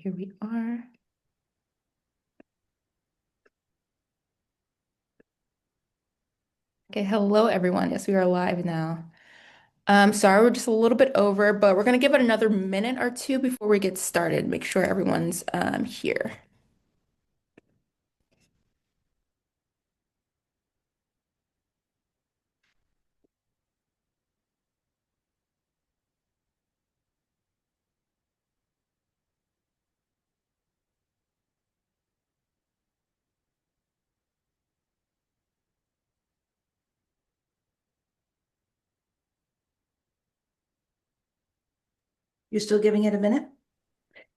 Here we are. Okay, hello everyone. Yes, we are live now. Sorry, we're just a little bit over, but we're gonna give it another minute or two before we get started. Make sure everyone's here. You're still giving it a minute?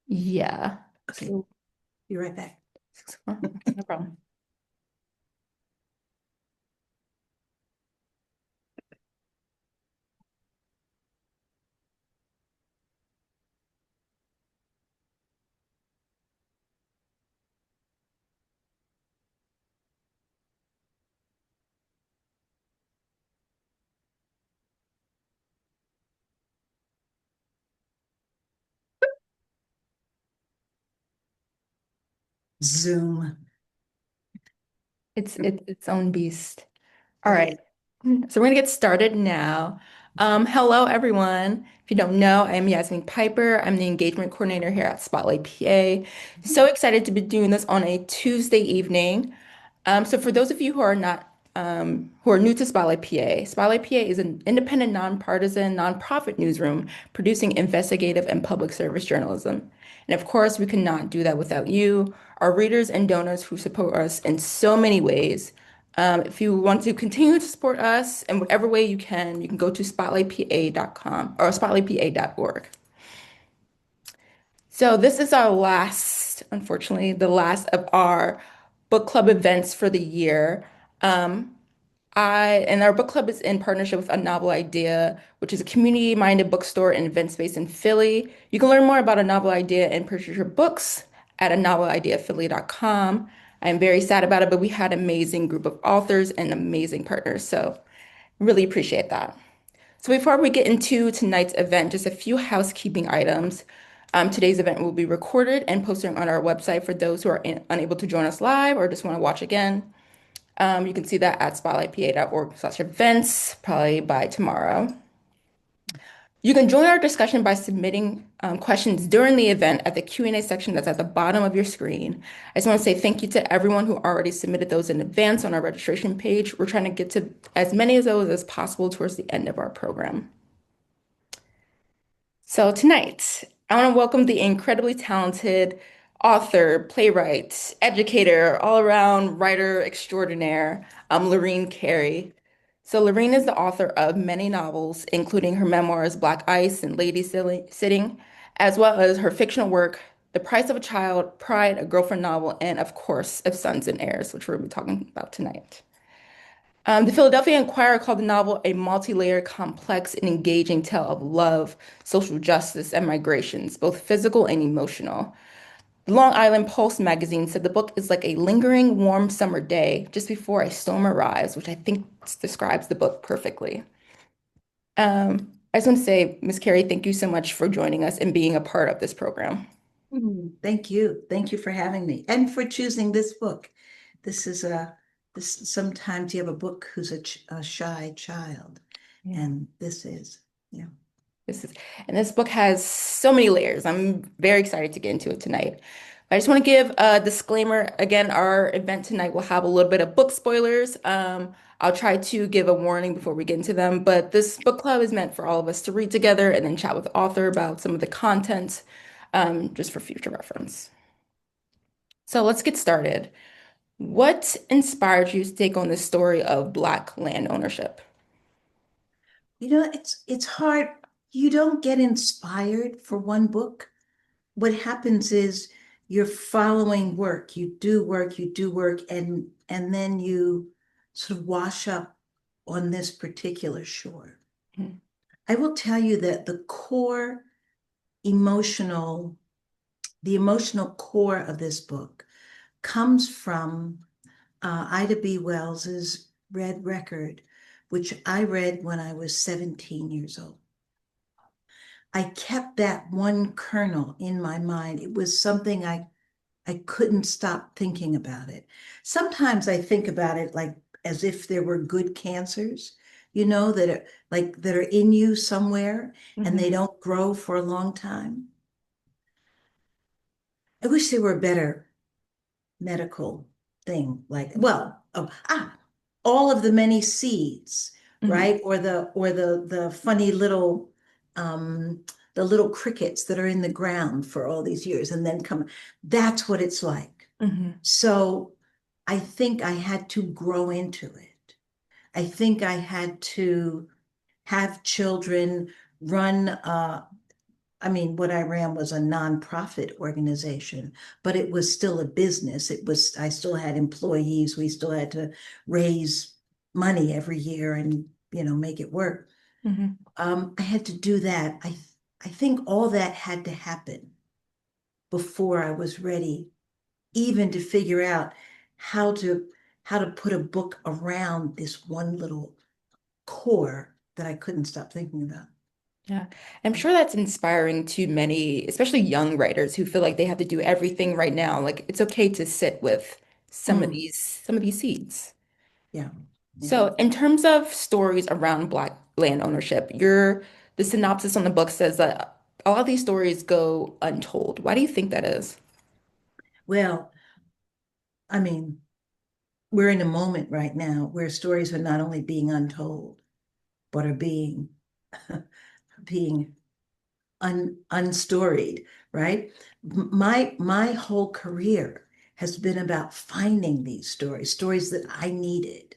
Yeah. Okay, So, be right back. okay, no problem. Zoom. It's its own beast. All It right. is. So we're gonna get started now. Hello everyone. If you don't know, I'm Yasmin Piper. I'm the engagement coordinator here at Spotlight PA. So excited to be doing this on a Tuesday evening. So for those of you who are not who are new to Spotlight PA is an independent, nonpartisan, nonprofit newsroom producing investigative and public service journalism. And of course, we could not do that without you, our readers and donors who support us in so many ways. If you want to continue to support us in whatever way you can go to spotlightpa.com or spotlightpa.org. So this is our last, unfortunately, the last of our book club events for the year. Um, and our book club is in partnership with A Novel Idea, which is a community-minded bookstore and event space in Philly. You can learn more about A Novel Idea and purchase your books at anovelideaphilly.com. I'm very sad about it, but we had an amazing group of authors and amazing partners, so really appreciate that. So before we get into tonight's event, just a few housekeeping items. Today's event will be recorded and posted on our website for those who are unable to join us live or just want to watch again. You can see that at spotlightpa.org/events, probably by tomorrow. You can join our discussion by submitting questions during the event at the Q&A section that's at the bottom of your screen. I just want to say thank you to everyone who already submitted those in advance on our registration page. We're trying to get to as many of those as possible towards the end of our program. So tonight, I want to welcome the incredibly talented author, playwright, educator, all-around writer extraordinaire, Lorene Cary. So Lorene is the author of many novels, including her memoirs Black Ice and Sitting, as well as her fictional work, The Price of a Child, Pride, a Girlfriend Novel, and of course, of Sons and Heirs, which we'll be talking about tonight. The Philadelphia Inquirer called the novel a multi-layered, complex, and engaging tale of love, social justice, and migrations, both physical and emotional. The Long Island Post magazine said the book is like a lingering, warm summer day just before a storm arrives, which I think describes the book perfectly. I just want to say, Ms. Carey, thank you so much for joining us and being a part of this program. Thank you. Thank you for having me and for choosing this book. This is this sometimes you have a book who's a shy child, Yeah. and this is, yeah. This is, and this book has so many layers. I'm very excited to get into it tonight. I just want to give a disclaimer. Again, our event tonight will have a little bit of book spoilers. I'll try to give a warning before we get into them, but this book club is meant for all of us to read together and then chat with the author about some of the content, just for future reference. So let's get started. What inspired you to take on this story of Black land ownership? It's hard. You don't get inspired for one book. What happens is you're following work. You do work, and then you sort of wash up on this particular shore. Hmm. I will tell you that emotional, the emotional core of this book comes from Ida B. Wells's Red Record, which I read when I was 17 years old. I kept that one kernel in my mind. It was something I couldn't stop thinking about it. Sometimes I think about it like as if there were good cancers, that are that are in you somewhere and they Hmm. don't grow for a long time. I wish there were a better medical thing like, well, all of the many seeds, Hmm. right? Or the funny little um the little crickets that are in the ground for all these years and then come. That's what it's like. Hmm. So I think I had to grow into it. I think I had to have children run I mean, what I ran was a nonprofit organization, but it was still a business. I still had employees. We still had to raise money every year and, make it work. Hmm. I had to do that. I think all that had to happen before I was ready, even to figure out how to how to put a book around this one little core that I couldn't stop thinking about. Yeah. I'm sure that's inspiring to many, especially young writers who feel like they have to do everything right now. Like it's okay to sit with Mm, some of these seeds. yeah, yeah. So, in terms of stories around Black land ownership, the synopsis on the book says that a lot of these stories go untold. Why do you think that is? Well, I mean, we're in a moment right now where stories are not only being untold, but are being unstoried, right? My whole career has been about finding these stories that I needed,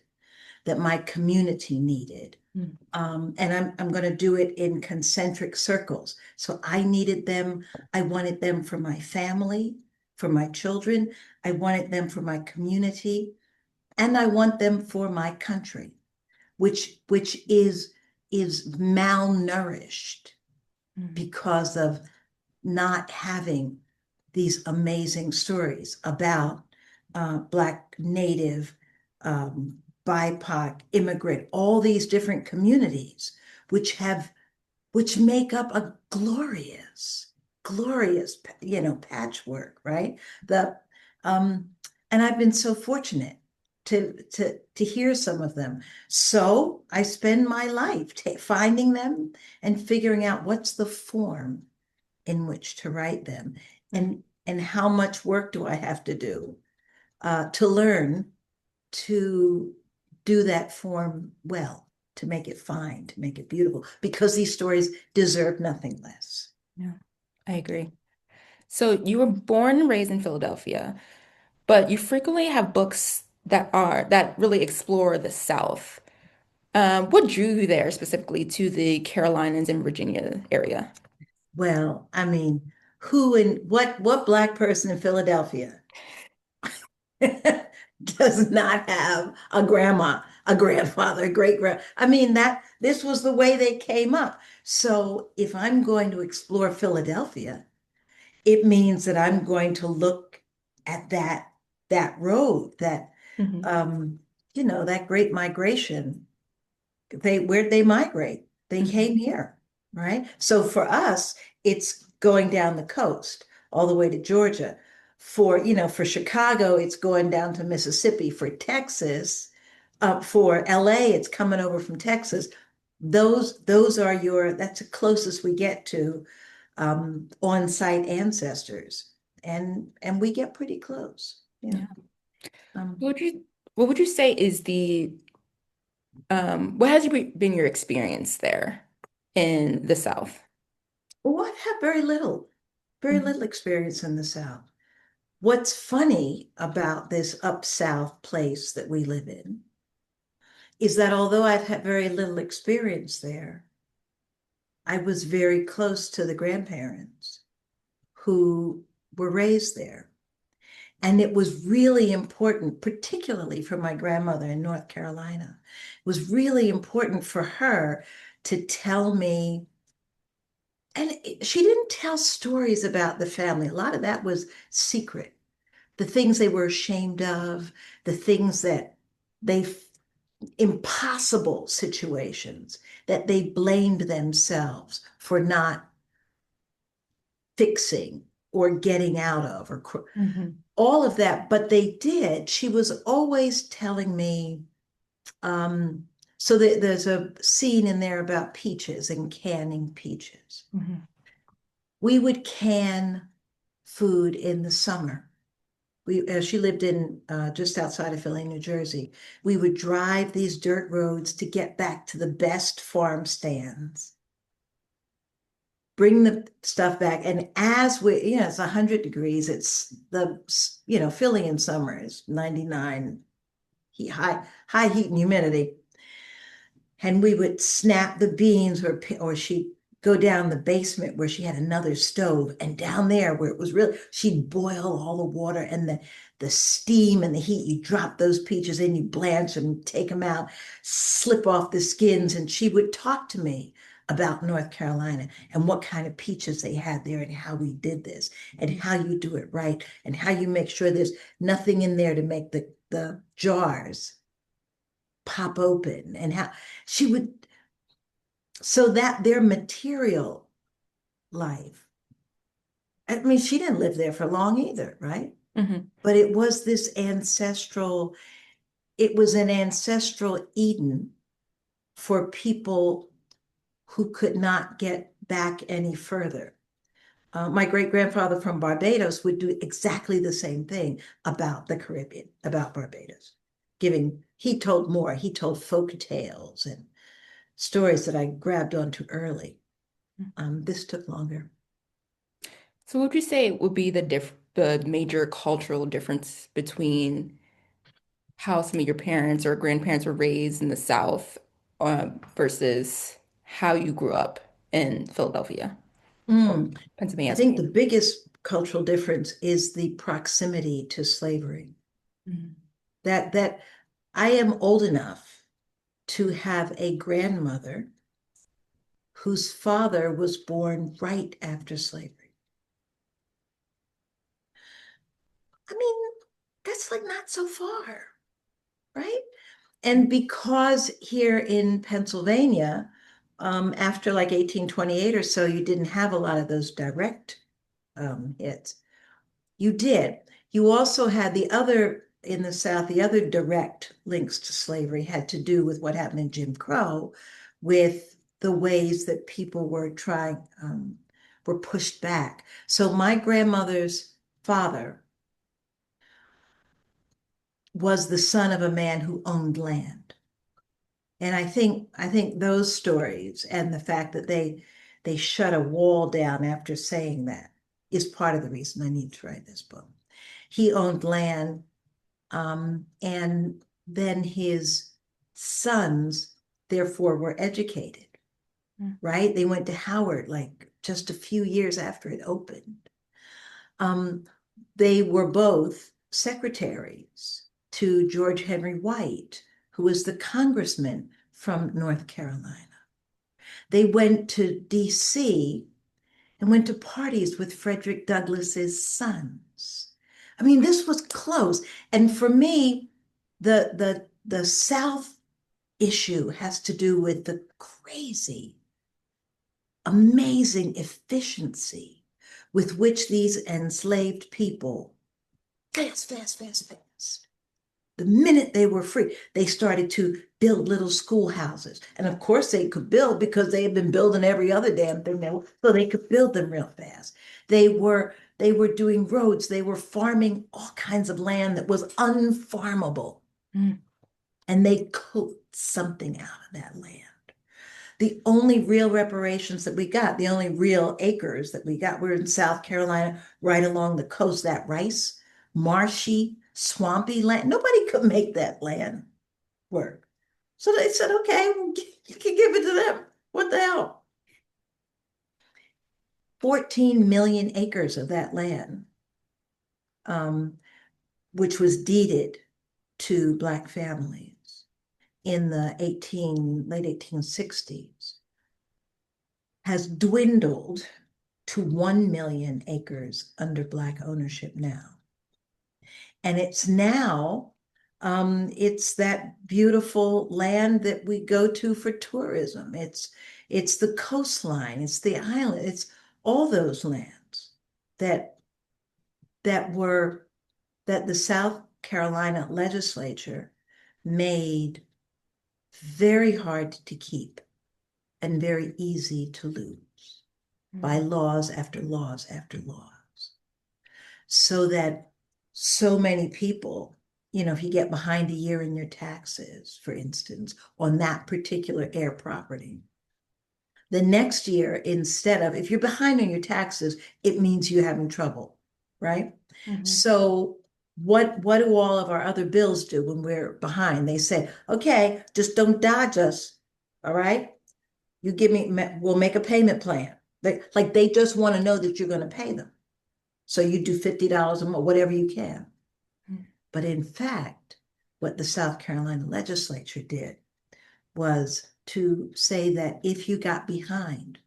that my community needed. Mm. And I'm going to do it in concentric circles. So I needed them. I wanted them for my family, for my children. I wanted them for my community, and I want them for my country, which is malnourished Mm. because of not having these amazing stories about Black, Native, um, BIPOC, immigrant, all these different communities, which have which make up a glorious, patchwork, right? The um, and I've been so fortunate to hear some of them. So I spend my life finding them and figuring out what's the form in which to write them, Mm. and how much work do I have to do to learn to do that form well, to make it fine, to make it beautiful, because these stories deserve nothing less. Yeah, I agree. So, you were born and raised in Philadelphia, but you frequently have books that really explore the South. What drew you there specifically to the Carolinas and Virginia area? Well, I mean, who and what Black person in Philadelphia does not have a grandma, a grandfather, a great grand? I mean, that this was the way they came up. So if I'm going to explore Philadelphia, it means that I'm going to look at that road, Hmm. um, that great migration. Where'd they migrate? They Hmm. came here, right? So for us, it's going down the coast all the way to Georgia. For Chicago, it's going down to Mississippi. For Texas, for LA, it's coming over from Texas. Those are that's the closest we get to on-site ancestors, and we get pretty close. Yeah. Yeah. Um, What would you say is what has been your experience there in the South? well, I've had very Mhm. little experience in the South. What's funny about this up South place that we live in is that although I've had very little experience there, I was very close to the grandparents who were raised there. And it was really important, particularly for my grandmother in North Carolina. It was really important for her to tell me, and she didn't tell stories about the family. A lot of that was secret. The things they were ashamed of, the things that they, impossible situations that they blamed themselves for not. fixing or getting out of or Hmm. all of that. But they did. She was always telling me, um, so there's a scene in there about peaches and canning peaches. Hmm. We would can food in the summer. She lived in just outside of Philly, New Jersey. We would drive these dirt roads to get back to the best farm stands, bring the stuff back. And as it's 100 degrees, it's Philly in summer is 99 high heat and humidity. And we would snap the beans, or she'd go down the basement where she had another stove, and down there where it was really, she'd boil all the water and the steam and the heat. You drop those peaches in, you blanch them, take them out, slip off the skins, and she would talk to me about North Carolina and what kind of peaches they had there and how we did this and how you do it right and how you make sure there's nothing in there to make the jars pop open, and how she would, so that their material life, I mean, she didn't live there for long either, right? Hmm. But it was this ancestral, it was an ancestral Eden for people who could not get back any further. My great grandfather from Barbados would do exactly the same thing about the Caribbean, about Barbados. He told more, he told folk tales and stories that I grabbed onto early. This took longer. So what would you say would be the major cultural difference between how some of your parents or grandparents were raised in the South, versus how you grew up in Philadelphia or Mm. I Pennsylvania? think the biggest cultural difference is the proximity to slavery. Mhm. That I am old enough to have a grandmother whose father was born right after slavery. I mean, that's like not so far, right? And because here in Pennsylvania, after like 1828 or so, you didn't have a lot of those direct hits. You did. You also had the other in the South, the other direct links to slavery had to do with what happened in Jim Crow, with the ways that people were pushed back. So my grandmother's father was the son of a man who owned land. And I think those stories and the fact that they shut a wall down after saying that is part of the reason I need to write this book. He owned land, and then his sons, therefore, were educated, Mm. right? They went to Howard like just a few years after it opened. Um, they were both secretaries to George Henry White, who was the congressman from North Carolina. They went to DC and went to parties with Frederick Douglass's sons. I mean, this was close. And for me, the South issue has to do with the crazy, amazing efficiency with which these enslaved people, fast, fast, fast, fast. The minute they were free, they started to build little schoolhouses. And of course, they could build because they had been building every other damn thing. So they could build them real fast. They were doing roads. They were farming all kinds of land that was unfarmable. Mm. And they cooked something out of that land. The only real reparations that we got, the only real acres that we got, were in South Carolina, right along the coast, that rice, marshy, swampy land. Nobody could make that land work. So they said, okay, well, you can give it to them. What the hell? 14 million acres of that land, um, which was deeded to Black families in the late 1860s, has dwindled to 1 million acres under Black ownership now. And it's that beautiful land that we go to for tourism. It's the coastline, it's the island, it's all those lands. that that were that the South Carolina legislature made very hard to keep and very easy to lose by Mhm. laws after laws after laws. So that so many people, if you get behind a year in your taxes, for instance, on that particular air property, the next year, instead of, if you're behind on your taxes, it means you're having trouble, right? Mhm. So what do all of our other bills do when we're behind? They say, okay, just don't dodge us. All right. You give me, we'll make a payment plan. Like they just want to know that you're going to pay them. So you do $50 a month, whatever you can. Mhm. But in fact, what the South Carolina legislature did was to say that if you got behind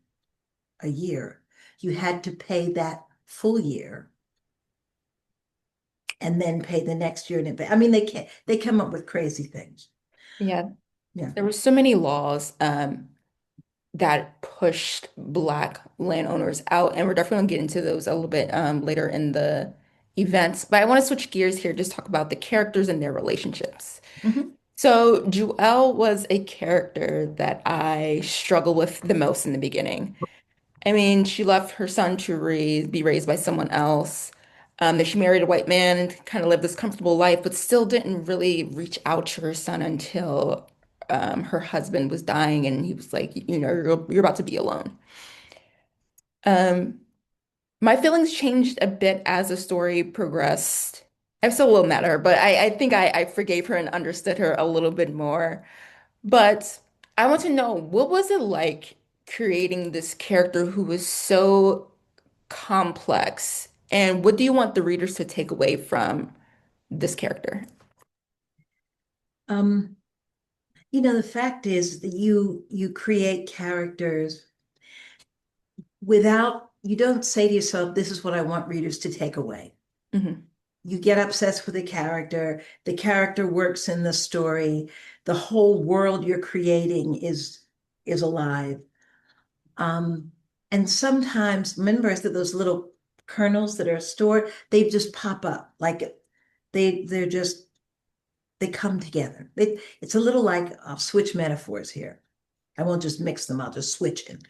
a year, you had to pay that full year and then pay the next year in advance. I mean, they come up with crazy things. Yeah, Yeah. there were so many laws that pushed Black landowners out, and we're definitely gonna get into those a little bit later in the events. But I want to switch gears here, just talk about the characters and their relationships. Mhm. So Jewel was a character that I struggled with the most in the beginning. I mean, she left her son to be raised by someone else. That she married a white man and kind of lived this comfortable life, but still didn't really reach out to her son until her husband was dying, and he was like, you're about to be alone. Um, my feelings changed a bit as the story progressed. I still will met her, but I think I forgave her and understood her a little bit more. But I want to know, what was it like creating this character who was so complex? And what do you want the readers to take away from this character? Um, the fact is that you create characters without, you don't say to yourself, this is what I want readers to take away. Hmm. You get obsessed with the character works in the story, the whole world you're creating is alive. Um, and sometimes, remember, I said those little kernels that are stored, they just pop up. Like they're just they come together. It's a little like, I'll switch metaphors here. I won't just mix them, I'll just switch it.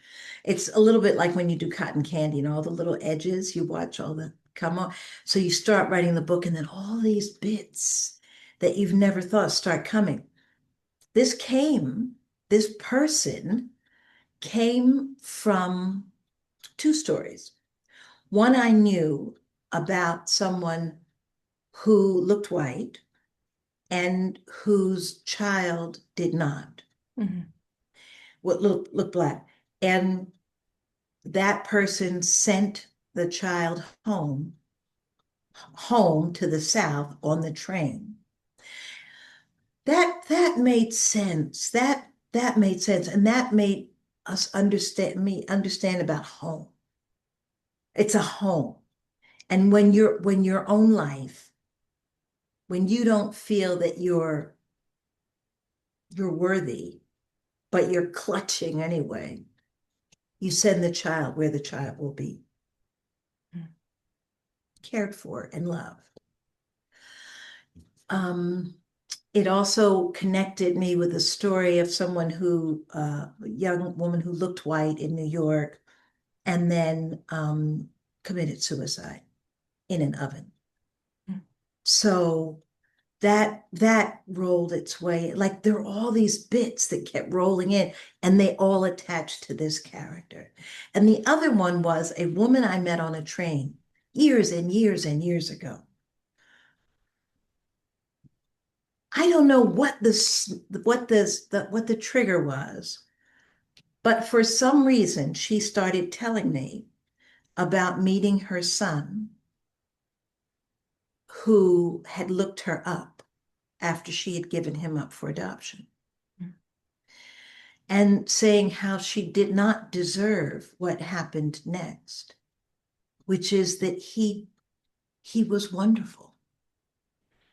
It's a little bit like when you do cotton candy and all the little edges, you watch all the come on. So you start writing the book, and then all these bits that you've never thought start coming. This person came from two stories. One I knew about someone who looked white and whose child did not, Hmm. what looked black. And that person sent the child home to the South on the train. That made sense. That made sense. And that made us understand about home. It's a home. And when your own life, when you don't feel that you're worthy, but you're clutching anyway, you send the child where the child will be cared for and loved. Um, it also connected me with a story of someone a young woman who looked white in New York and then committed suicide in an oven. So that rolled its way. Like there are all these bits that kept rolling in, and they all attached to this character. And the other one was a woman I met on a train years and years and years ago. I don't know what the trigger was, but for some reason she started telling me about meeting her son who had looked her up after she had given him up for adoption, and saying how she did not deserve what happened next, which is that he was wonderful.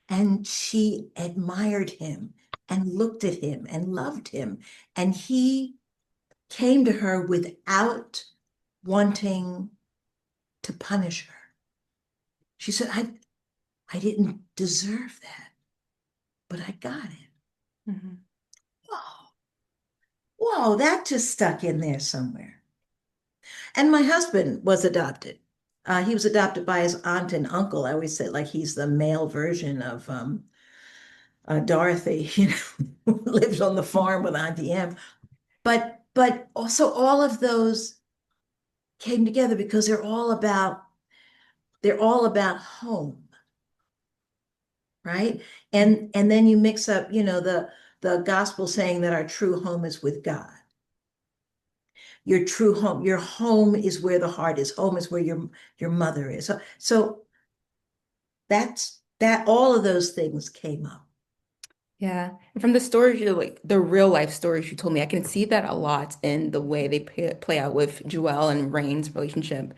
And she admired him and looked at him and loved him. And he came to her without wanting to punish her. She said, I didn't deserve that, but I got it. Mhm. Whoa, whoa, that just stuck in there somewhere. And my husband was adopted. He was adopted by his aunt and uncle. I always say like he's the male version of Dorothy, who lives on the farm with Auntie M. But also all of those came together because they're all about home, right? And then you mix up, the gospel saying that our true home is with God. Your true home, your home is where the heart is. Home is where your mother is. So that all of those things came up. Yeah. And from the stories you like the real life stories you told me, I can see that a lot in the way they play out with Joelle and Rain's relationship.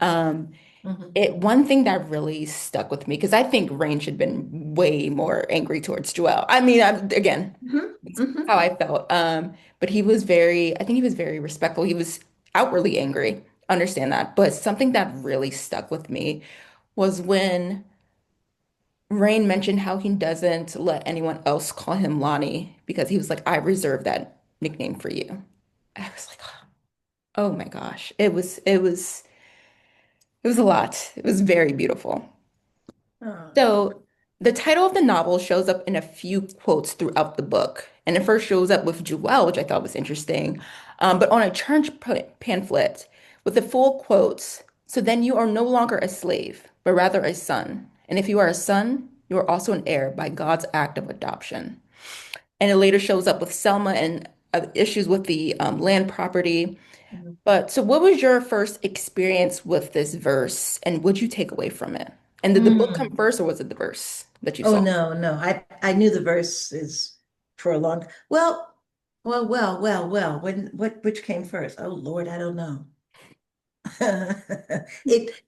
Um, Mhm. one thing that really stuck with me because I think Rain should have been way more angry towards Joelle. I mean, again, Mhm. it's how Mhm. I felt. But I think he was very respectful. He was outwardly angry. Understand that. But something that really stuck with me was when Rain mentioned how he doesn't let anyone else call him Lonnie because he was like, I reserve that nickname for you. I was like, oh my gosh. It was a lot. It was very beautiful. Oh. So the title of the novel shows up in a few quotes throughout the book. And it first shows up with Joelle, which I thought was interesting, but on a church pamphlet with the full quotes. So then you are no longer a slave, but rather a son. And if you are a son, you are also an heir by God's act of adoption. And it later shows up with Selma and issues with the land property. Mhm. But so, what was your first experience with this verse, and what'd you take away from it? And did the book come Mm. first, or was it the verse that you Oh saw? no, no. I knew the verse is for a long. Well. Which came first? Oh Lord, I don't know.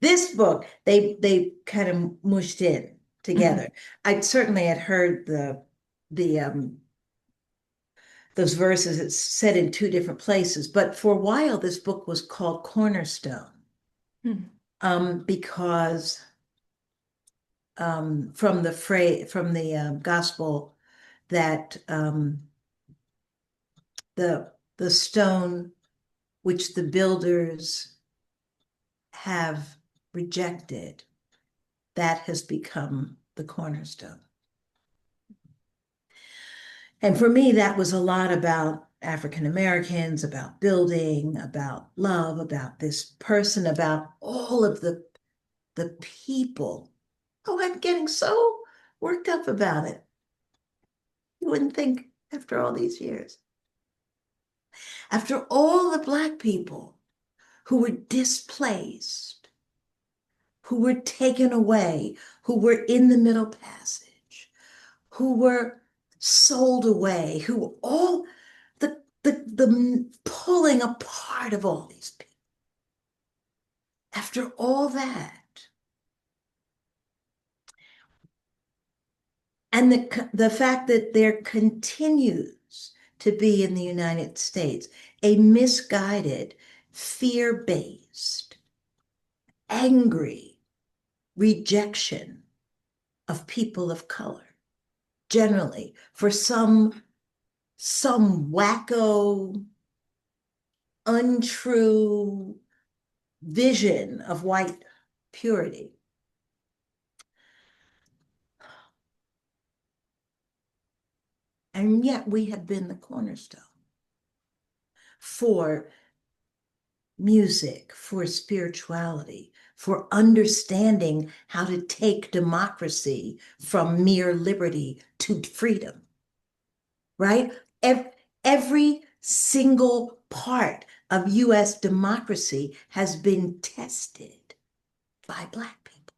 This book they kind of mushed in Mhm. together. I certainly had heard the those verses. It's said in two different places, but for a while this book was called Cornerstone, Mhm. because from the phrase from the gospel that the stone which the builders have rejected, that has become the cornerstone. And for me, that was a lot about African Americans, about building, about love, about this person, about all of the people. Oh, I'm getting so worked up about it. You wouldn't think after all these years. After all the Black people who were displaced, who were taken away, who were in the Middle Passage, who were sold away, who all the pulling apart of all these people. After all that, and the fact that there continues to be in the United States a misguided, fear-based, angry rejection of people of color, generally for some wacko, untrue vision of white purity. And yet we have been the cornerstone for music, for spirituality, for understanding how to take democracy from mere liberty to freedom, right? Every single part of US democracy has been tested by Black people.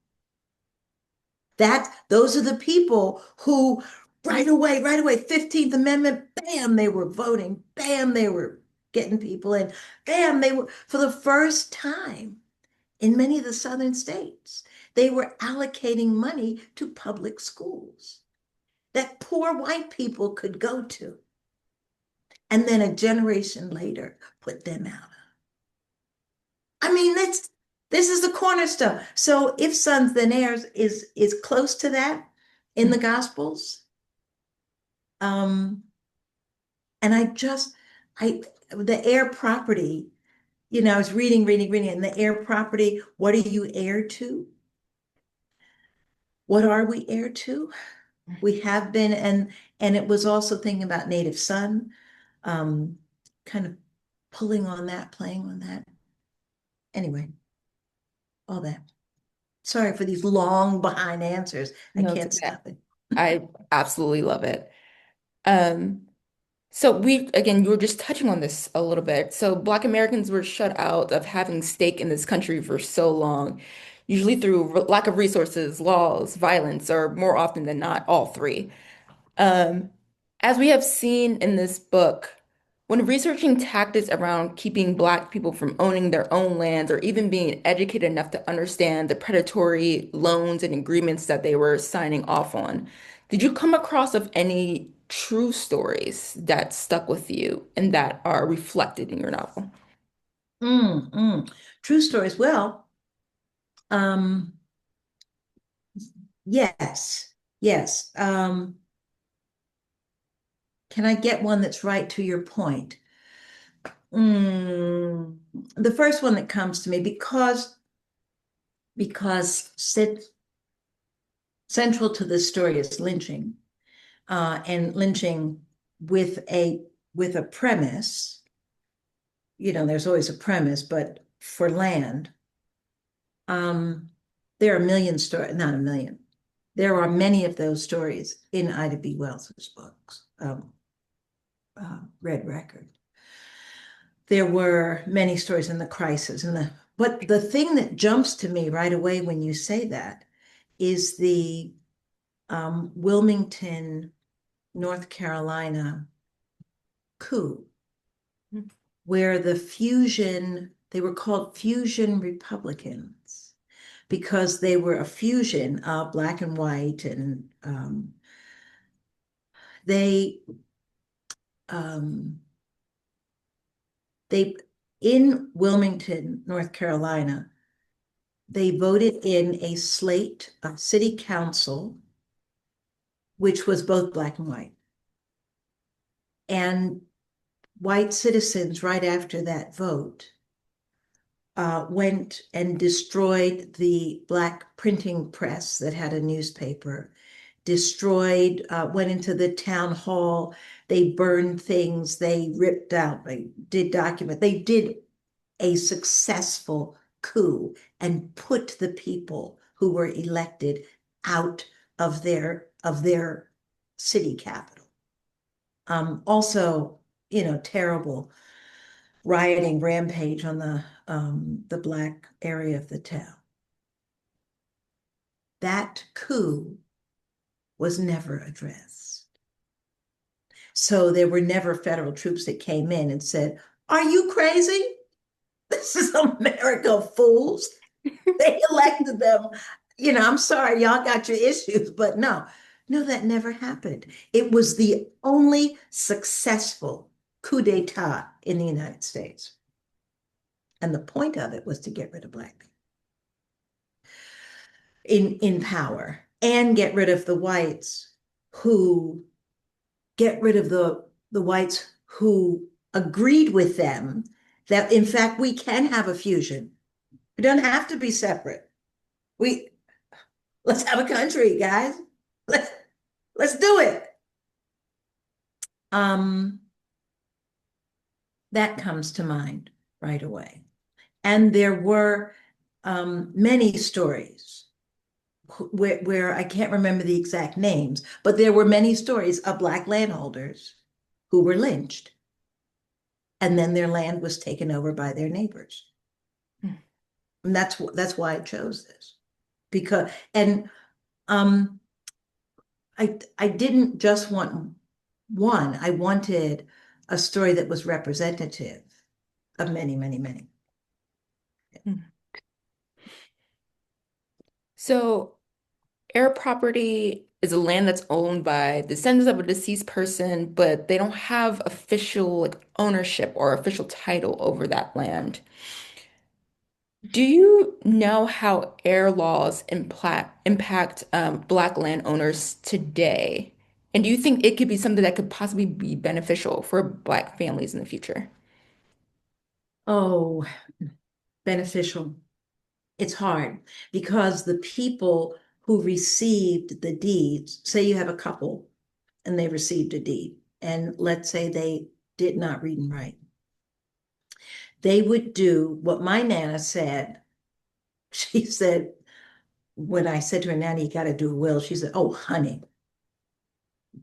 Those are the people who right away, 15th Amendment, bam, they were voting, bam, they were getting people in, bam, they were, for the first time in many of the southern states, they were allocating money to public schools that poor white people could go to. And then a generation later, put them out. I mean, This is the cornerstone. So if sons then heirs is close to that in the Gospels. Um, and I the heir property, I was reading, and the heir property, what are you heir to? What are we heir to? We have been, and it was also thinking about native son, um, kind of pulling on that, playing on that. Anyway, all that. Sorry for these long behind answers. I No, it's can't okay. stop it. I absolutely love it. Um, so again, you were just touching on this a little bit. So Black Americans were shut out of having stake in this country for so long, usually through lack of resources, laws, violence, or more often than not, all three. Um, as we have seen in this book, when researching tactics around keeping Black people from owning their own lands or even being educated enough to understand the predatory loans and agreements that they were signing off on, did you come across of any true stories that stuck with you and that are reflected in your novel? Mm, mm. True stories. Well, um, yes, yes. Can I get one that's right to your point? Mm, the first one that comes to me because central to this story is lynching, and lynching with a premise. There's always a premise, but for land, um, there are a million stories, not a million. There are many of those stories in Ida B. Wells's books, Red Record. There were many stories in the crisis but the thing that jumps to me right away when you say that is the Wilmington, North Carolina coup, where they were called fusion Republicans because they were a fusion of black and white, and they um, they in Wilmington, North Carolina, they voted in a slate of city council, which was both black and white. And white citizens, right after that vote, went and destroyed the black printing press that had a newspaper, went into the town hall. They burned things, they ripped out, they did a successful coup and put the people who were elected out of their city capital. Also, terrible rioting rampage on the black area of the town. That coup was never addressed. So there were never federal troops that came in and said, "Are you crazy? This is America, fools." They elected them. I'm sorry, y'all got your issues, but no, no, that never happened. It was the only successful coup d'etat in the United States. And the point of it was to get rid of black people in power and get rid of the whites who get rid of the whites who agreed with them that in fact we can have a fusion. We don't have to be separate. We Let's have a country, guys. Let's let's do it. Um, that comes to mind right away. And there were many stories where I can't remember the exact names, but there were many stories of black landholders who were lynched, and then their land was taken over by their neighbors. And that's why I chose this because and um I didn't just want one. I wanted a story that was representative of many, many, many. So, heir property is a land that's owned by descendants of a deceased person, but they don't have official ownership or official title over that land. Do you know how heir laws impact Black landowners today? And do you think it could be something that could possibly be beneficial for Black families in the future? Oh, beneficial. It's hard because the people who received the deeds, say you have a couple and they received a deed, and let's say they did not read and write, they would do what my Nana said. She said, when I said to her, Nana, you got to do a will, she said, oh, honey,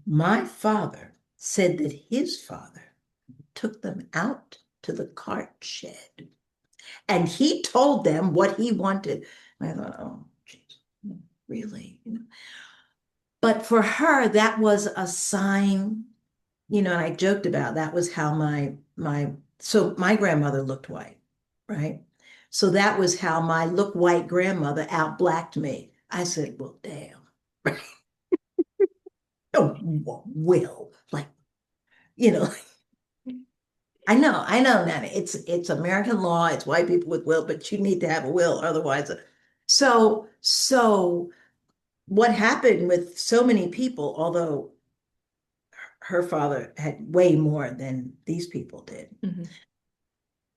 my father said that his father took them out to the cart shed and he told them what he wanted. And I thought, oh, geez, really? But for her, that was a sign, and I joked about that was how so my grandmother looked white, right? So that was how my look white grandmother outblacked me. I said, well, damn. Oh, will, like, you know, I know, Nana. It's American law. It's white people with will, but you need to have a will, otherwise. So what happened with so many people, although her father had way more than these people did, Mhm.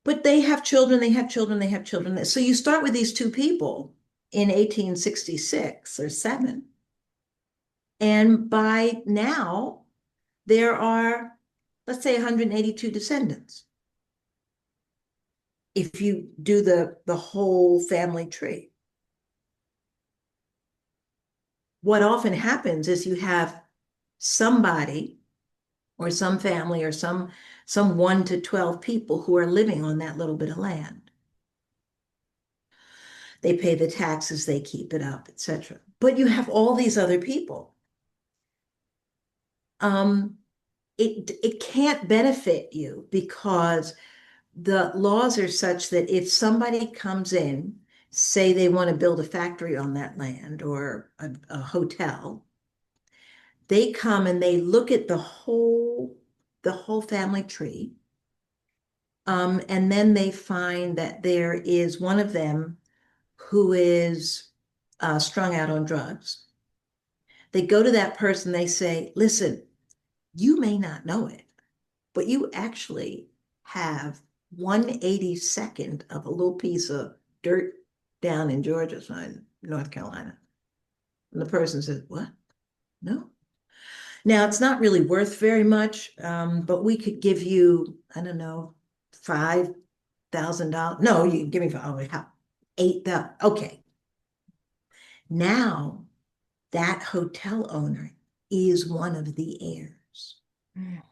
but they have children, they have children, they have children. So you start with these two people in 1866 or 7, and by now there are, let's say, 182 descendants if you do the whole family tree. What often happens is you have somebody or some family or some 1 to 12 people who are living on that little bit of land. They pay the taxes, they keep it up, etc. But you have all these other people. Um, it can't benefit you because the laws are such that if somebody comes in, say they want to build a factory on that land or a hotel, they come and they look at the whole family tree. And then they find that there is one of them who is strung out on drugs. They go to that person, they say, listen, you may not know it, but you actually have 1/82nd of a little piece of dirt down in Georgia, North Carolina. And the person says, what? No. Now, it's not really worth very much, but we could give you, I don't know, $5,000. No, you can give me, oh, how? 8,000. Okay. Now that hotel owner is one of the heirs. Mm.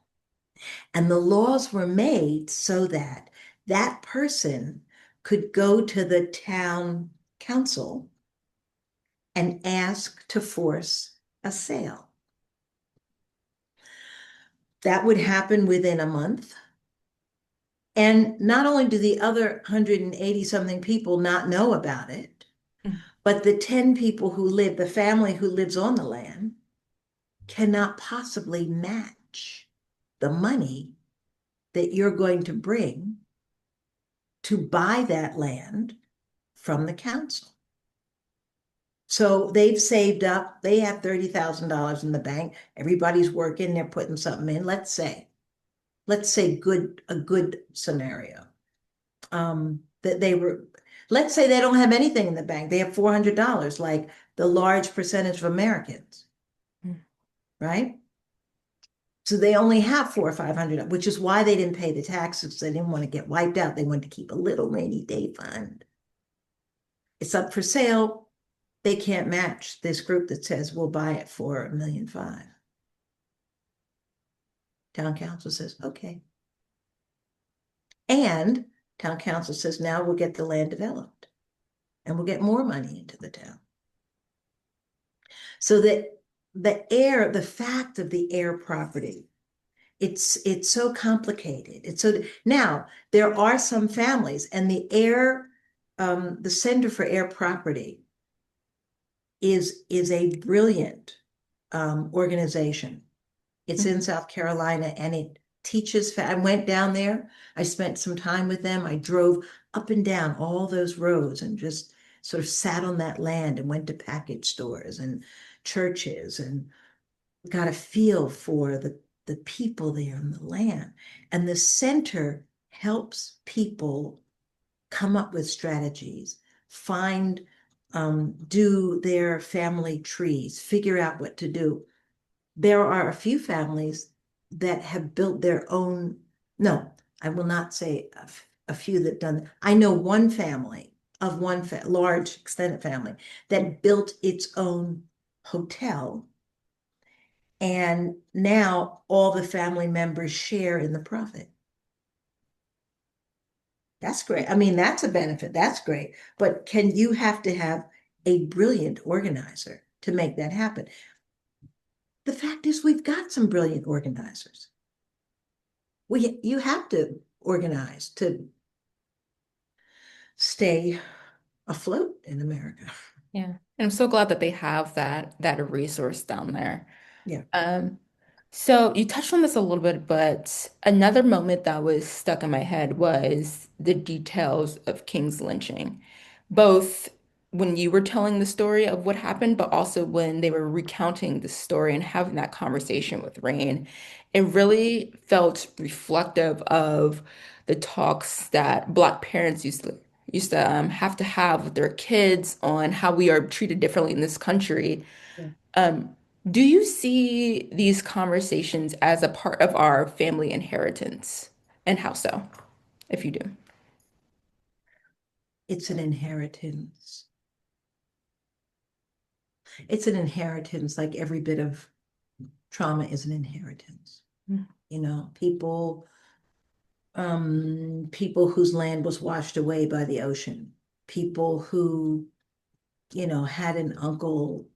And the laws were made so that that person could go to the town council and ask to force a sale. That would happen within a month. And not only do the other 180 something people not know about it, Mm. but the 10 people who live, the family who lives on the land, cannot possibly match the money that you're going to bring to buy that land from the council. So they've saved up, they have $30,000 in the bank. Everybody's working, they're putting something in. Let's say a good scenario. That they were, let's say they don't have anything in the bank. They have $400, like the large percentage of Americans, Mm. right? So they only have 400 or 500, which is why they didn't pay the taxes. They didn't want to get wiped out. They wanted to keep a little rainy day fund. It's up for sale. They can't match this group that says we'll buy it for $1.5 million. Town council says, okay. And town council says, now we'll get the land developed and we'll get more money into the town. So that the fact of the heir property, it's so complicated. It's so now there are some families, and the Center for Heir Property is a brilliant organization. It's in Mhm. South Carolina, and it teaches. I went down there. I spent some time with them. I drove up and down all those roads and just sort of sat on that land and went to package stores and churches and got a feel for the people there and the land. And the center helps people come up with strategies, find, do their family trees, figure out what to do. There are a few families that have built their own, no, I will not say a few that done. I know one family of one large extended family that built its own hotel, and now all the family members share in the profit. That's great. I mean, that's a benefit. That's great. But can you have to have a brilliant organizer to make that happen? The fact is, we've got some brilliant organizers. You have to organize to stay afloat in America. Yeah. And I'm so glad that they have that resource down there. Yeah. Um, so you touched on this a little bit, but another moment that was stuck in my head was the details of King's lynching, both when you were telling the story of what happened, but also when they were recounting the story and having that conversation with Rain. It really felt reflective of the talks that Black parents used to have with their kids on how we are treated differently in this country. Yeah. um, do you see these conversations as a part of our family inheritance? And how so, if you do? It's an inheritance. It's an inheritance, like every bit of trauma is an inheritance. You know, people whose land was washed away by the ocean, people who, had an uncle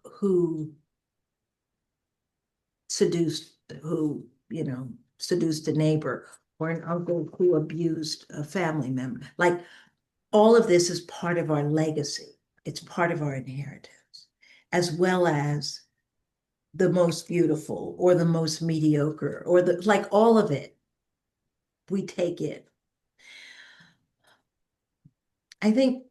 who seduced, who, seduced a neighbor, or an uncle who abused a family member. Like, all of this is part of our legacy. It's part of our inheritance, as well as the most beautiful or the most mediocre or like all of it, we take it. I think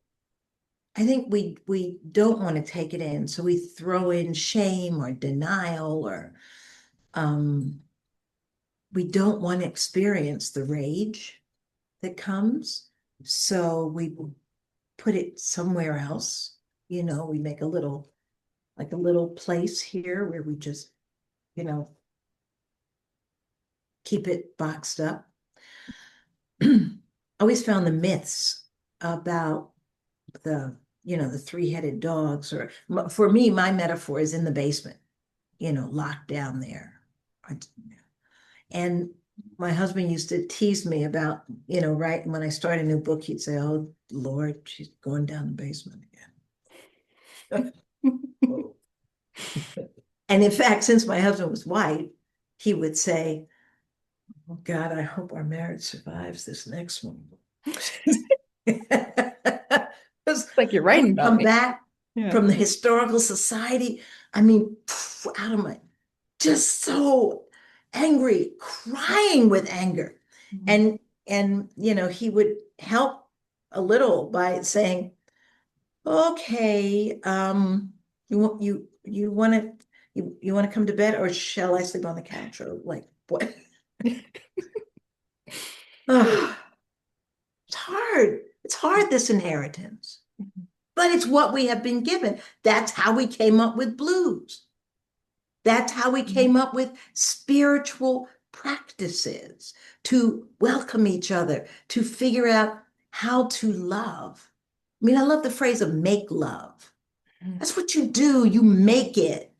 I think we don't want to take it in, so we throw in shame or denial, or um, we don't want to experience the rage that comes. So we put it somewhere else. We make a little place here where we just, you know, keep it boxed up. I always found the myths about the three-headed dogs, or for me, my metaphor is in the basement, locked down there. And my husband used to tease me about, right when I start a new book, he'd say, "Oh Lord, she's going down the basement again." Oh. And in fact, since my husband was white, he would say, "Oh God, I hope our marriage survives this next one." Because Like you're I writing would about come me. back Yeah. from the historical society. I mean, out of my, just so angry, crying with anger. Mhm. And he would help a little by saying, "Okay, you want to come to bed, or shall I sleep on the couch?" Or like, what? Ugh, it's hard. It's hard, this inheritance. But it's what we have been given. That's how we came up with blues. That's how we came up with spiritual practices to welcome each other, to figure out how to love. I mean, I love the phrase of make love. Mhm. That's what you do. You make it,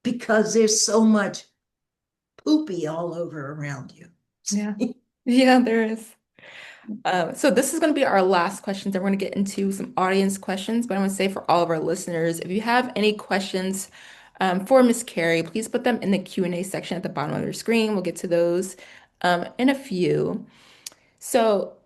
because there's so much poopy all over around you. Yeah. Yeah, there is. So this is going to be our last questions. I'm going to get into some audience questions, but I want to say for all of our listeners, if you have any questions for Miss Cary, please put them in the Q&A section at the bottom of your screen. We'll get to those in a few. So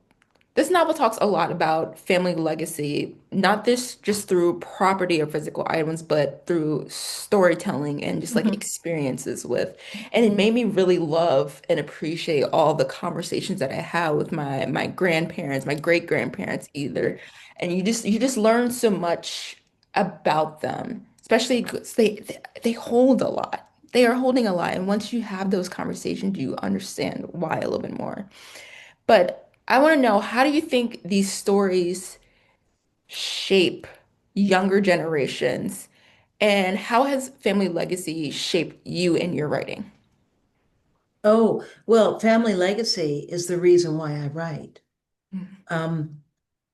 This novel talks a lot about family legacy, not this just through property or physical items, but through storytelling and just like Mhm. experiences with. And it made me really love and appreciate all the conversations that I had with my grandparents, my great grandparents either. And you just learn so much about them, especially 'cause they hold a lot. They are holding a lot. And once you have those conversations, you understand why a little bit more. But I want to know, how do you think these stories shape younger generations? And how has family legacy shaped you in your writing? Oh, well, family legacy is the reason why I write. Mhm. Um,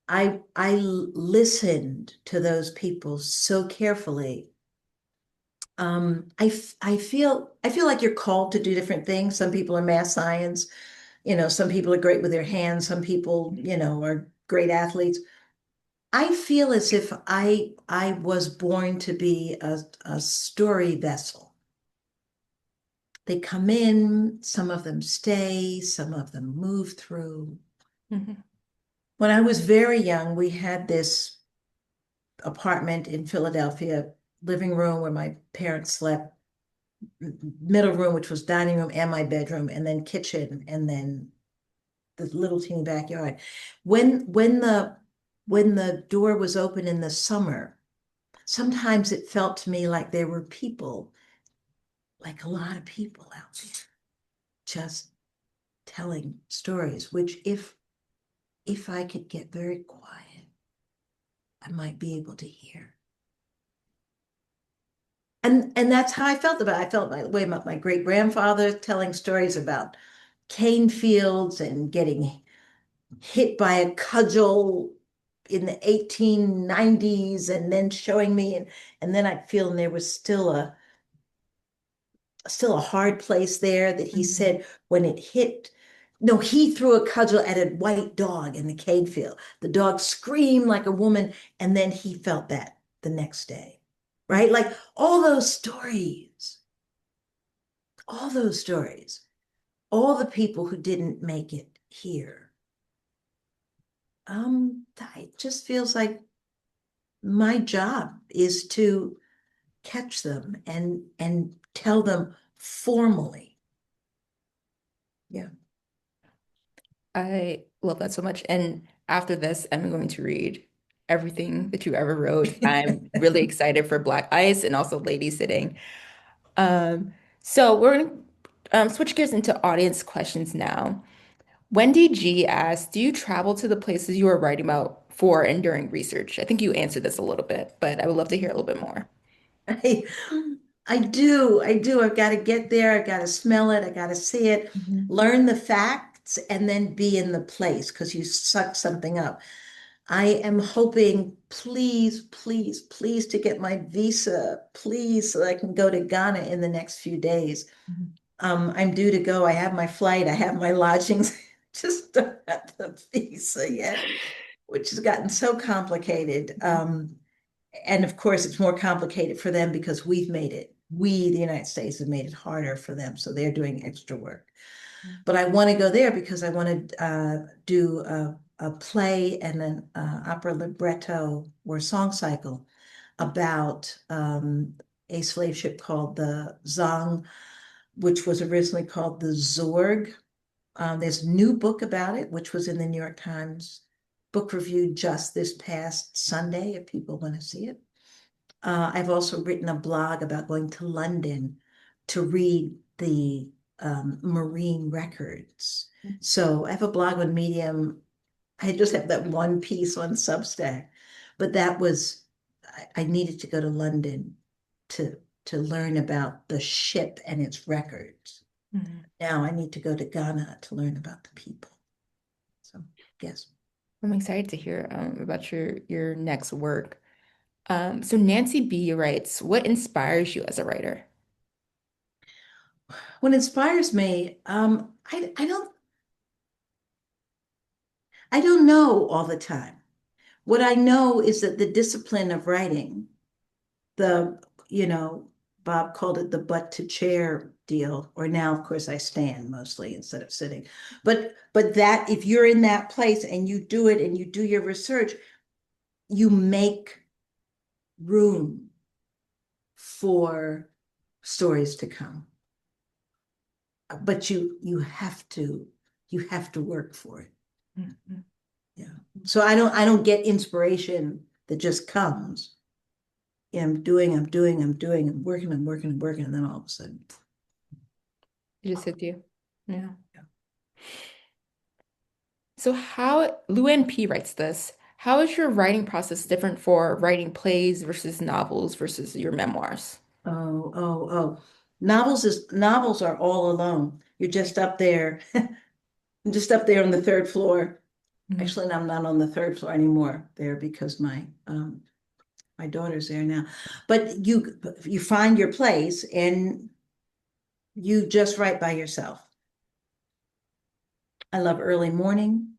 I listened to those people so carefully. I feel like you're called to do different things. Some people are math science, some people are great with their hands, some people, are great athletes. I feel as if I was born to be a story vessel. They come in, some of them stay, some of them move through. Mhm. When I was very young, we had this apartment in Philadelphia, living room where my parents slept, middle room, which was dining room and my bedroom, and then kitchen, and then the little teeny backyard. When when the when the door was open in the summer, sometimes it felt to me like there were people, like a lot of people out there, just telling stories, which if I could get very quiet, I might be able to hear. And that's how I felt about it. I felt by the way about my great grandfather telling stories about cane fields and getting hit by a cudgel in the 1890s and then showing me and then I'd feel and there was still a hard place there that he Mhm. said when it hit. No, he threw a cudgel at a white dog in the cane field. The dog screamed like a woman, and then he felt that the next day, right? Like all those stories, all the people who didn't make it here. It just feels like my job is to catch them and tell them formally. Yeah. I love that so much. And after this, I'm going to read everything that you ever wrote. I'm really excited for Black Ice and also Lady Sitting. Um, so we're going to switch gears into audience questions now. Wendy G asked, do you travel to the places you are writing about for and during research? I think you answered this a little bit, but I would love to hear a little bit more. I, I do. I do. I've got to get there. I got to smell it. I got to see it, Mhm. learn the facts, and then be in the place because you suck something up. I am hoping, please, please, please, to get my visa, please, so that I can go to Ghana in the next few days. Mhm. I'm due to go. I have my flight. I have my lodgings. Just don't have the visa yet, which has gotten so complicated. And of course, it's more complicated for them because we, the United States, have made it harder for them. So they're doing extra work. But I want to go there because I want to do a play and an opera libretto or song cycle about a slave ship called the Zong, which was originally called the Zorg. There's a new book about it, which was in the New York Times book review just this past Sunday, if people want to see it. I've also written a blog about going to London to read the marine records. So I have a blog on Medium. I just have that one piece on Substack, but I needed to go to London to to learn about the ship and its records. Mhm. Now I need to go to Ghana to learn about the people. So yes. I'm excited to hear about your next work. So Nancy B writes, what inspires you as a writer? What inspires me, I don't know all the time. What I know is that the discipline of writing, the, you know, Bob called it the butt to chair deal. Or now, of course, I stand mostly instead of sitting. But that if you're in that place and you do it and you do your research, you make room for stories to come. But you have to work for it. Mhm. Yeah. So I don't get inspiration that just comes. Yeah, I'm working, I'm working, and then all of a sudden, It just hits you. Yeah. So how Luann P writes this, how is your writing process different for writing plays versus novels versus your memoirs? oh. Novels are all alone. You're just up there, just up there on the third floor. Mhm. Actually, I'm not on the third floor anymore there because my daughter's there now. But you find your place and you just write by yourself. I love early morning.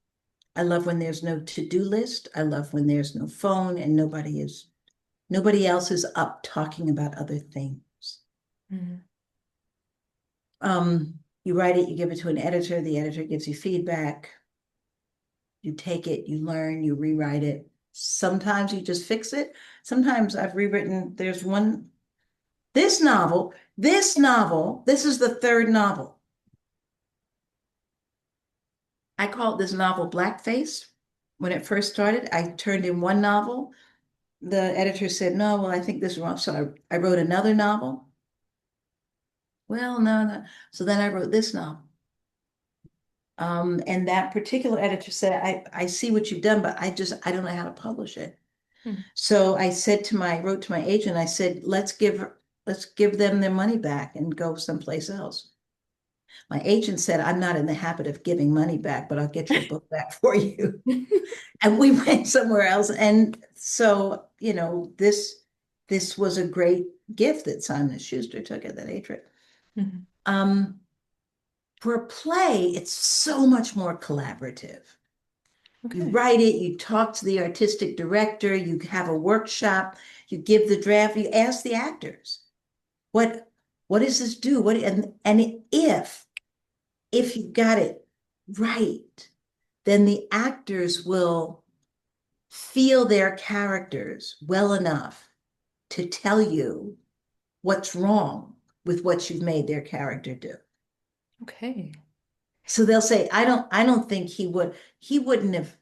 I love when there's no to-do list. I love when there's no phone and nobody else is up talking about other things. Mhm. You write it, you give it to an editor, the editor gives you feedback, you take it, you learn, you rewrite it. Sometimes you just fix it. Sometimes I've rewritten, there's one, this is the third novel. I called this novel Blackface. When it first started, I turned in one novel. The editor said, no, well, I think this is wrong. So I wrote another novel. Well, no, no. So then I wrote this novel. And that particular editor said, I see what you've done, but I don't know how to publish it. Mhm. So wrote to my agent, I said, let's give them their money back and go someplace else. My agent said, I'm not in the habit of giving money back, but I'll get your book back for you. And we went somewhere else. And so, this was a great gift that Simon and Schuster took at that age. Mhm. Um, for a play, it's so much more collaborative. You Okay. write it, you talk to the artistic director, you have a workshop, you give the draft, you ask the actors, what what does this do? And if you got it right, then the actors will feel their characters well enough to tell you what's wrong with what you've made their character do. Okay. So they'll say, I don't think he wouldn't have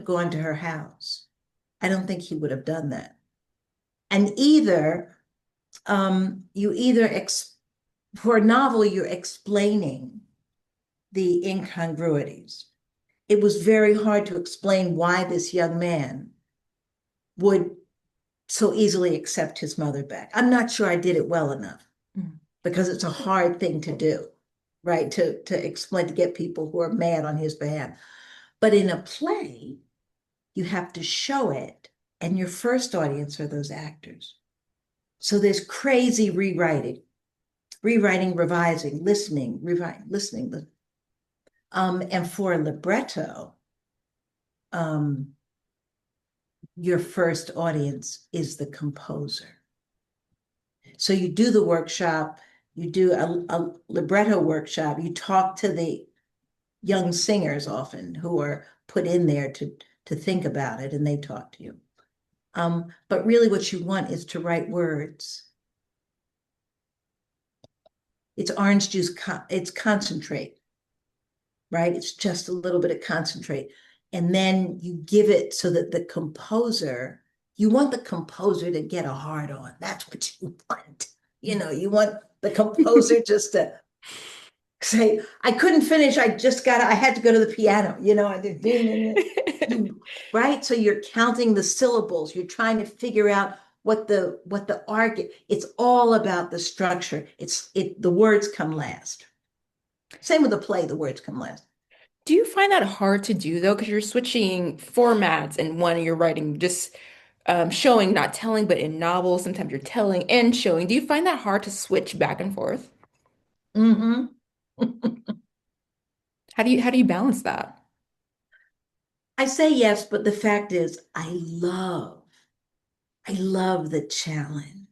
gone to her house. I don't think he would have done that. And you either for a novel, you're explaining the incongruities. It was very hard to explain why this young man would so easily accept his mother back. I'm not sure I did it well enough Mhm. because it's a hard thing to do, right? To explain, to get people who are mad on his behalf. But in a play, you have to show it, and your first audience are those actors. So there's crazy rewriting, revising, listening, rewriting, listening. And for a libretto, um, your first audience is the composer. So you do the workshop, you do a libretto workshop, you talk to the young singers often who are put in there to think about it, and they talk to you. But really what you want is to write words. It's orange juice, it's concentrate, right? It's just a little bit of concentrate. And then you give it so that you want the composer to get a hard on. That's what you want. You want the composer just to say, I couldn't finish. I had to go to the piano. I did, right? So you're counting the syllables. You're trying to figure out what the arc, it's all about the structure. The words come last. Same with the play, the words come last. Do you find that hard to do though? Because you're switching formats and one you're writing just showing, not telling, but in novels, sometimes you're telling and showing. Do you find that hard to switch back and forth? Mm-hmm. How do you balance that? I say yes, but the fact is, I love the challenge.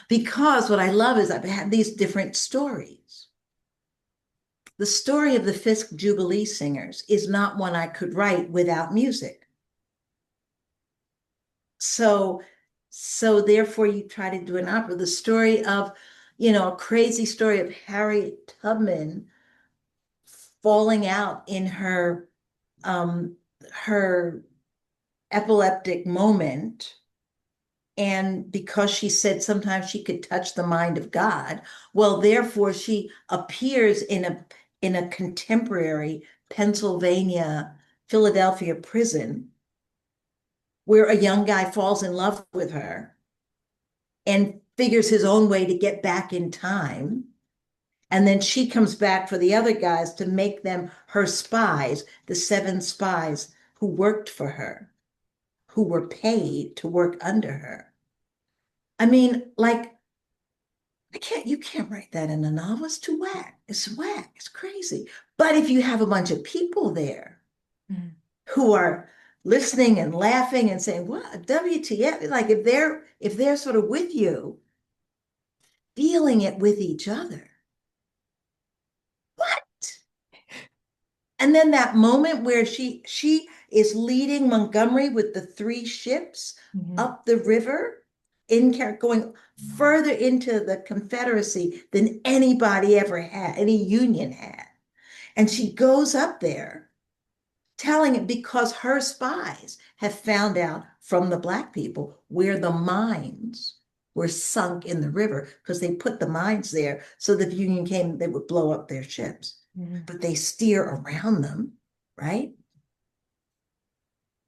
Because what I love is I've had these different stories. The story of the Fisk Jubilee Singers is not one I could write without music. So, so therefore you try to do an opera. The story of, a crazy story of Harriet Tubman falling out in her epileptic moment. And because she said sometimes she could touch the mind of God, well, therefore she appears in a contemporary Pennsylvania, Philadelphia prison where a young guy falls in love with her and figures his own way to get back in time. And then she comes back for the other guys to make them her spies, the 7 spies who worked for her, who were paid to work under her. I mean, like, you can't write that in a novel. It's too whack. It's whack. It's crazy. But if you have a bunch of people there Mm. who are listening and laughing and saying, "What, WTF?" Like if they're sort of with you, feeling it with each other. What? And then that moment where she is leading Montgomery with the 3 ships Mhm. up the river, going further into the Confederacy than anybody ever had, any Union had. And she goes up there telling it because her spies have found out from the Black people where the mines were sunk in the river because they put the mines there so that if the Union came, they would blow up their ships. Mhm. But they steer around them, right?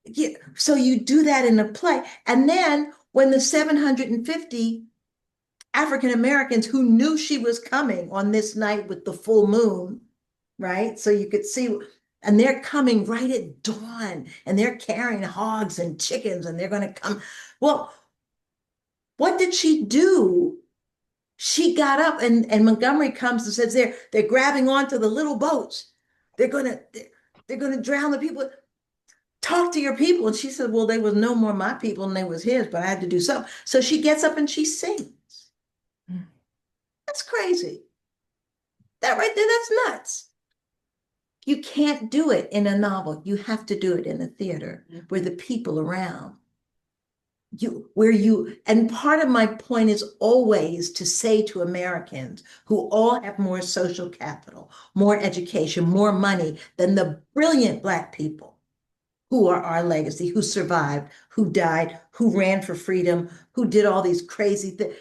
Yeah. So you do that in a play. And then when the 750 African Americans who knew she was coming on this night with the full moon, right? So you could see, and they're coming right at dawn and they're carrying hogs and chickens and they're going to come. Well, what did she do? She got up and Montgomery comes and says they're grabbing onto the little boats. They're gonna they're gonna drown the people. Talk to your people. And she said, well, they was no more my people than they was his, but I had to do something. So she gets up and she sings. Mm. That's crazy. That right there, that's nuts. You can't do it in a novel. You have to do it in a theater where the people around and part of my point is always to say to Americans who all have more social capital, more education, more money than the brilliant Black people who are our legacy, who survived, who died, who ran for freedom, who did all these crazy things.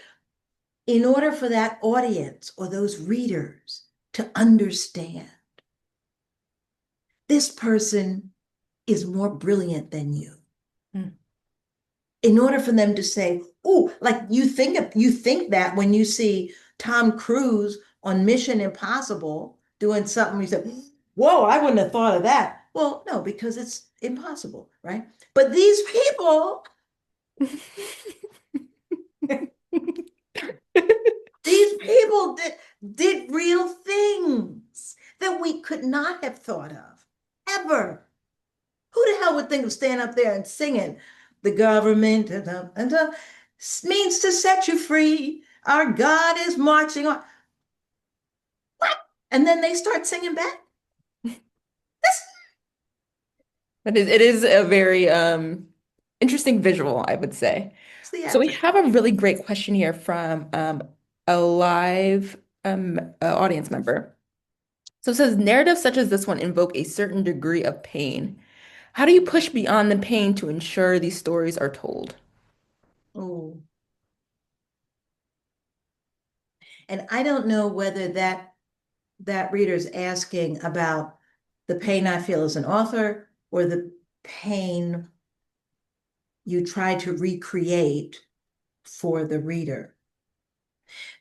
In order for that audience or those readers to understand this person is more brilliant than you, Mm. in order for them to say, oh, like you think that when you see Tom Cruise on Mission Impossible doing something, you say, whoa, I wouldn't have thought of that. Well, no, because it's impossible, right? But these people, these people did real things that we could not have thought of ever. Who the hell would think of standing up there and singing the government means to set you free? Our God is marching on. What? And then they start singing back. This It is a very interesting visual, I would say. is So we have theatrical. a really great question here from a live audience member. So it says narratives such as this one invoke a certain degree of pain. How do you push beyond the pain to ensure these stories are told? Oh, and I don't know whether that reader is asking about the pain I feel as an author or the pain you try to recreate for the reader.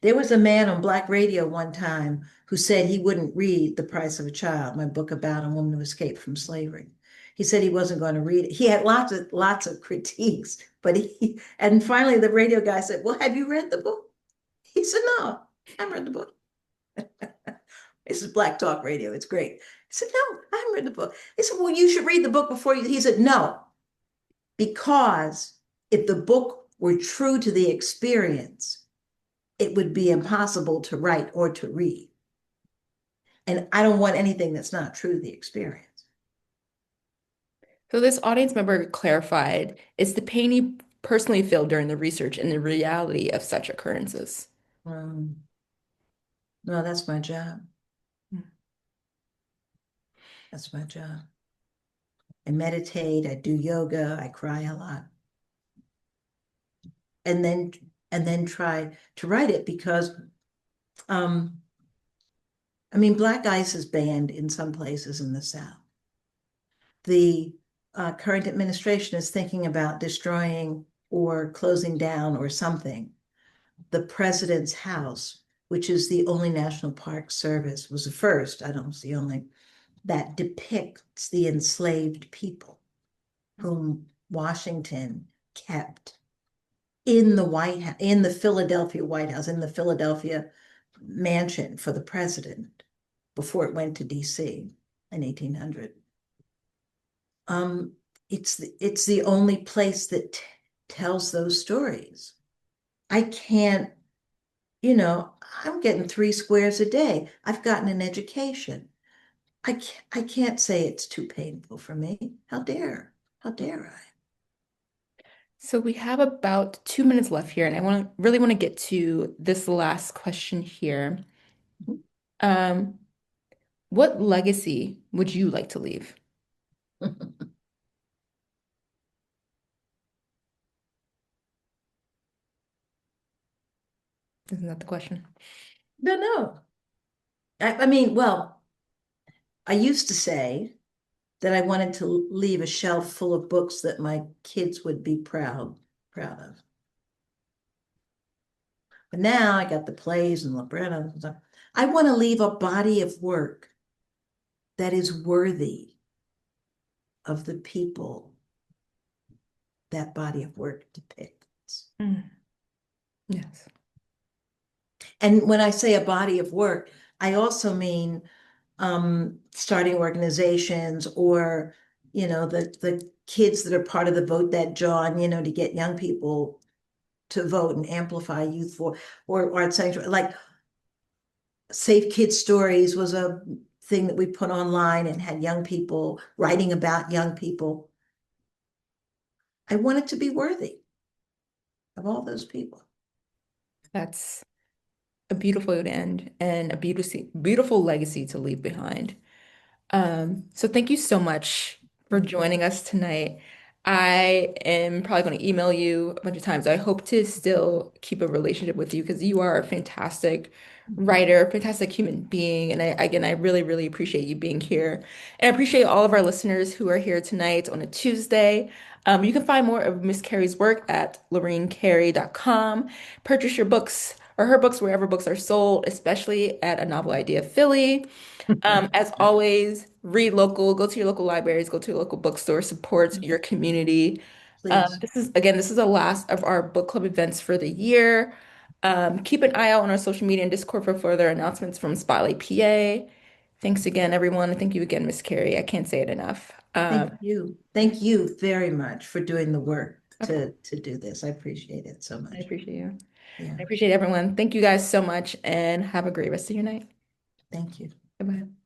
There was a man on Black radio one time who said he wouldn't read The Price of a Child, my book about a woman who escaped from slavery. He said he wasn't going to read it. He had lots of critiques, but and finally the radio guy said, well, have you read the book? He said, no, I haven't read the book. This is Black Talk Radio. It's great. He said, no, I haven't read the book. He said, well, you should read the book before you. He said, no, because if the book were true to the experience, it would be impossible to write or to read. And I don't want anything that's not true to the experience. So this audience member clarified, is the pain you personally feel during the research and the reality of such occurrences? Um, no, that's my job. That's my job. I meditate, I do yoga, I cry a lot. And then try to write it because um I mean black ice is banned in some places in the South. The current administration is thinking about destroying or closing down or something. The president's house, which is the only National Park Service, was the first, I don't know, it's the only, that depicts the enslaved people whom Washington kept in the White House, in the Philadelphia White House, in the Philadelphia mansion for the president before it went to DC in 1800. Um, it's the only place that tells those stories. I can't, I'm getting 3 squares a day. I've gotten an education. I can't say it's too painful for me. How dare? How dare I? So we have about 2 minutes left here, and I really want to get to this last question here. Um, what legacy would you like to leave? Isn't that the question? No, no. I mean, well, I used to say that I wanted to leave a shelf full of books that my kids would be proud of. But now I got the plays and librettos and stuff. I want to leave a body of work that is worthy of the people that body of work depicts. Mm, yes. And when I say a body of work, I also mean starting organizations or, the kids that are part of the Vote That John, to get young people to vote and amplify youth for, or Art Sanctuary, like Safe Kids Stories was a thing that we put online and had young people writing about young people. I want it to be worthy of all those people. That's a beautiful way to end and a beautiful legacy to leave behind. So thank you so much for Thank you. joining us tonight. I am probably going to email you a bunch of times. I hope to still keep a relationship with you because you are a fantastic writer, fantastic human being. And again, I really, really appreciate you being here. And I appreciate all of our listeners who are here tonight on a Tuesday. You can find more of Miss Cary's work at lorenecary.com. Purchase your books or her books wherever books are sold, especially at A Novel Idea Philly. As always, read local, go to your local libraries, go to your local bookstore, support your community. Please. This is the last of our book club events for the year. Keep an eye out on our social media and Discord for further announcements from Spotlight PA. Thanks again, everyone. Thank you again, Miss Carey. I can't say it enough. Thank you. Thank you very much for doing the work Of course, to do this. I appreciate it so I much. appreciate you. Yeah. I appreciate everyone. Thank you guys so much and have a great rest of your night. Thank you. Bye-bye.